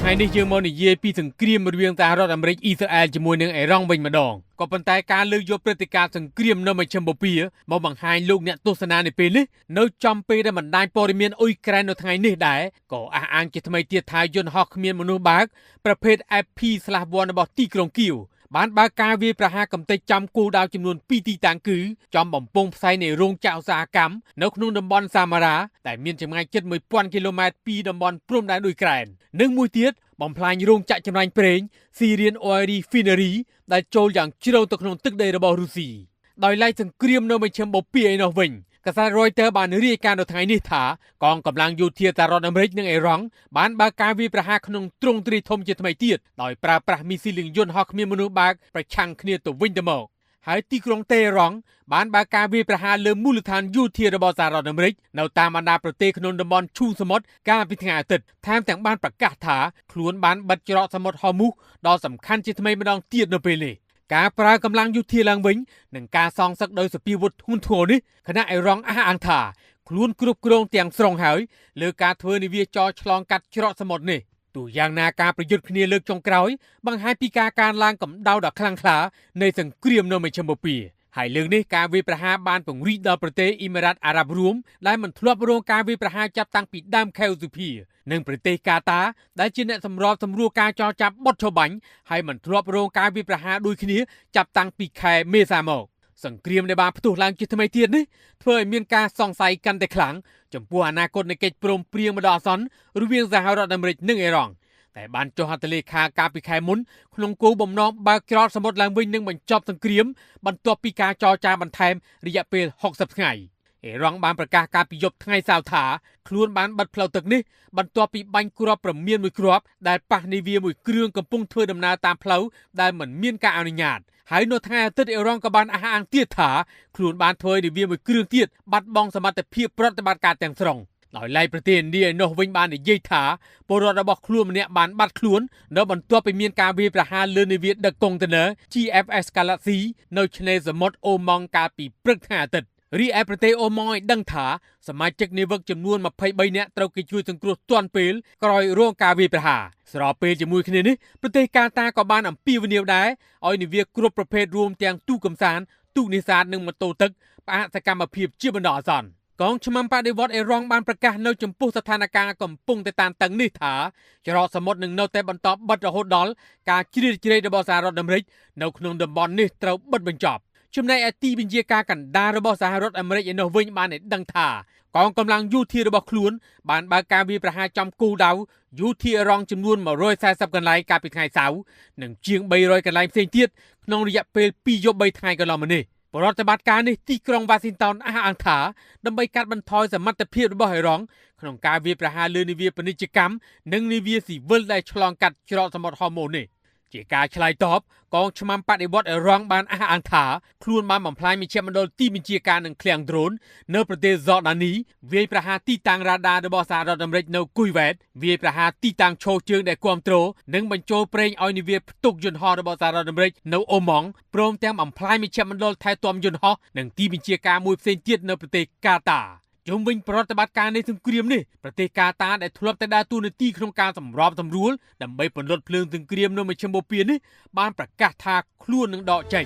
ថ្ងៃនេះយើងមកនិយាយពីសង្គ្រាមរវាងសហរដ្ឋអាមេរិកអ៊ីស្រាអែលជាមួយនឹងអ៊ីរ៉ង់វិញម្ដងក៏ប៉ុន្តែការលើកយកព្រឹត្តិការណ៍សង្គ្រាមនៅមជ្ឈិមបូព៌ាមកបង្ហាញលោកអ្នកទស្សនានៅពេលនេះនៅចំពេលដែលបណ្ដាញព័ត៌មានអ៊ុយក្រែននៅថ្ងៃនេះដែរក៏អះអាងជាថ្មីទៀតថាយន្តហោះគ្មានមនុស្សបើកប្រភេទ FP-1 របស់ទីក្រុងគៀវបានបើកការវាយប្រហារកំទេចចំគោលដៅចំនួន2ទីតាំងគឺចំបំពង់ផ្សាយនៃរោងចក្រឧស្សាហកម្មនៅក្នុងតំបន់សាមារ៉ាដែលមានចម្ងាយជិត 1000 គីឡូម៉ែត្រពីតំបន់ព្រំដែនអ៊ុយក្រែននិងមួយទៀតបំផ្លាញរោងចក្រចម្រាញ់ប្រេង Syrian Oil Refinery ដែលចូលយ៉ាងជ្រៅទៅក្នុងទឹកដីរបស់រុស្ស៊ីដោយឡែកសង្គ្រាមនៅមជ្ឈិមបូព៌ាឯនោះវិញកាសែត Reuters បានរាយការណ៍នៅថ្ងៃនេះថាកងកម្លាំងយោធាសហរដ្ឋអាមេរិកនិងអ៊ីរ៉ង់បានបើកការវាយប្រហារក្នុងទ្រង់ទ្រាយធំជាថ្មីទៀតដោយប្រើប្រាស់មីស៊ីលយន្តហោះគ្មានមនុស្សបើកប្រឆាំងគ្នាទៅវិញទៅមកហើយទីក្រុងតេហ៍រ៉ង់បានបើកការវាយប្រហារលើមូលដ្ឋានយោធារបស់សហរដ្ឋអាមេរិកនៅតាមបណ្ដាប្រទេសក្នុងតំបន់ឈូសមុទ្រកាលពីថ្ងៃអាទិត្យថែមទាំងបានប្រកាសថាខ្លួនបានបិទច្រកសមុទ្រហូមូសដ៏សំខាន់ជាថ្មីម្ដងទៀតនៅពេលនេះការប្រើកម្លាំងយោធាឡើងវិញនិងការសងសឹកដោយសពាវុធធ្ងន់ធ្ងរនេះគណៈអ៊ីរ៉ង់អះអាងថាខ្លួនគ្រប់គ្រងទាំងស្រុងហើយលើការធ្វើនាវាចរឆ្លងកាត់ច្រកសមុទ្រនេះទូយ៉ាងណាការប្រយុទ្ធគ្នាលើកចុងក្រោយបង្ហាញពីការកើនឡើងកម្ដៅដ៏ខ្លាំងក្លានៃសង្គ្រាមនៅមជ្ឈិមបូព៌ាហើយលើកនេះការវាយប្រហារបានពង្រីកដល់ប្រទេសអ៊ីមីរ៉ាតអារ៉ាប់រួមដែលមិនធ្លាប់រងការវាយប្រហារចាប់តាំងពីដើមខែឧសភានិងប្រទេសកាតាដែលជាអ្នកសម្របសម្រួលការចរចាបុតឆបាញ់ហើយមិនធ្លាប់រងការវាយប្រហារដូចគ្នាចាប់តាំងពីខែមេសាមកសង្គ្រាមដែលបានផ្ទុះឡើងជាថ្មីទៀតនេះធ្វើឲ្យមានការសង្ស័យកាន់តែខ្លាំងចំពោះអនាគតនៃកិច្ចព្រមព្រៀងបណ្ដោះអាសន្នរវាងសហរដ្ឋអាមេរិកនិងអ៊ីរ៉ង់តែបានចុះហត្ថលេខាកាលពីខែមុនក្នុងគោលបំណងបើកច្រកសមុទ្រឡើងវិញនិងបញ្ចប់សង្គ្រាមបន្ទាប់ពីការចរចាបន្ថែមរយៈពេល60ថ្ងៃអ៊ីរ៉ង់បានប្រកាសកាលពីយប់ថ្ងៃសៅរ៍ថាខ្លួនបានបិទផ្លូវទឹកនេះបន្ទាប់ពីបាញ់គ្រាប់ព្រមានមួយគ្រាប់ដែលប៉ះនាវាមួយគ្រឿងកំពុងធ្វើដំណើរតាមផ្លូវដែលមិនមានការអនុញ្ញាតហើយនៅថ្ងៃអាទិត្យអ៊ីរ៉ង់ក៏បានអះអាងទៀតថាខ្លួនបានធ្វើនាវាមួយគ្រឿងទៀតបាត់បង់សមត្ថភាពប្រតិបត្តិការទាំងស្រុងដោយឡែកប្រទេសឥណ្ឌាឯនោះវិញបាននិយាយថាពលរដ្ឋរបស់ខ្លួនម្នាក់បានបាត់ខ្លួននៅបន្ទាប់ពីមានការវាយប្រហារលើនាវាដឹកកុងតឺន័រ GFS Galaxy នៅឆ្នេរសមុទ្រអូម៉ង់កាលពីព្រឹកថ្ងៃអាទិត្យរីឯប្រទេសអូម៉ង់ឲ្យដឹងថាសមាជិកនាវិកចំនួន23នាក់ត្រូវគេជួយសង្គ្រោះទាន់ពេលក្រោយរងការវាយប្រហារស្របពេលជាមួយគ្នានេះប្រទេសកាតាក៏បានអំពាវនាវដែរឲ្យនាវាគ្រប់ប្រភេទរួមទាំងទូកកំសាន្តទូកនេសាទនិងម៉ូតូទឹកផ្អាកសកម្មភាពជាបណ្ដោះអាសន្នកងឆ្មាំបដិវត្តអ៊ីរ៉ង់បានប្រកាសនៅចំពោះស្ថានភាពកំពុងតែតានតឹងនេះថាច្រកសមុទ្រនឹងនៅតែបន្តបិទរហូតដល់ការជ្រៀតជ្រែករបស់សហរដ្ឋអាមេរិកនៅក្នុងតំបន់នេះត្រូវបិទបញ្ចប់ចំណែកឯទីបញ្ជាការកណ្ដាលរបស់សហរដ្ឋអាមេរិកឯនោះវិញបានដឹងថាកងកម្លាំងយោធារបស់ខ្លួនបានបើកការវាយប្រហារចំគោលដៅយោធាអ៊ីរ៉ង់ចំនួន140កន្លែងកាលពីថ្ងៃសៅរ៍និងជាង300កន្លែងផ្សេងទៀតក្នុងរយៈពេល2យប់3ថ្ងៃកន្លងមកនេះប្រតិបត្តិការនេះទីក្រុងវ៉ាស៊ីនតោនអះអាងថាដើម្បីកាត់បន្ថយសមត្ថភាពរបស់អ៊ីរ៉ង់ក្នុងការវាយប្រហារលើនាវាពាណិជ្ជកម្មនិងនាវាស៊ីវិលដែលឆ្លងកាត់ច្រកសមុទ្រហូមូសនេះជាការឆ្លើយតបកងឆ្មាំបដិវត្តអ៊ីរ៉ង់បានអះអាងថាខ្លួនបានបំផ្លាញមជ្ឈមណ្ឌលទីបញ្ជាការនឹងឃ្លាំងដ្រូននៅប្រទេសហ្សដានីវាយប្រហារទីតាំងរ៉ាដារបស់សហរដ្ឋអាមេរិកនៅគូយវ៉ែតវាយប្រហារទីតាំងឈរជើងដែលគ្រប់គ្រងនិងបញ្ចូលប្រេងឲ្យនាវាផ្ទុកយន្តហោះរបស់សហរដ្ឋអាមេរិកនៅអូម៉ង់ព្រមទាំងបំផ្លាញមជ្ឈមណ្ឌលថែទាំយន្តហោះនិងទីបញ្ជាការមួយផ្សេងទៀតនៅប្រទេសកាតាជុំវិញប្រតិបត្តិការនៃសង្គ្រាមនេះប្រទេសកាតាដែលធ្លាប់តែដើរតួនាទីក្នុងការសម្របសម្រួលដើម្បីពន្លត់ភ្លើងសង្គ្រាមនៅមជ្ឈិមបូព៌ានេះបានប្រកាសថាខ្លួននឹងដកចេញ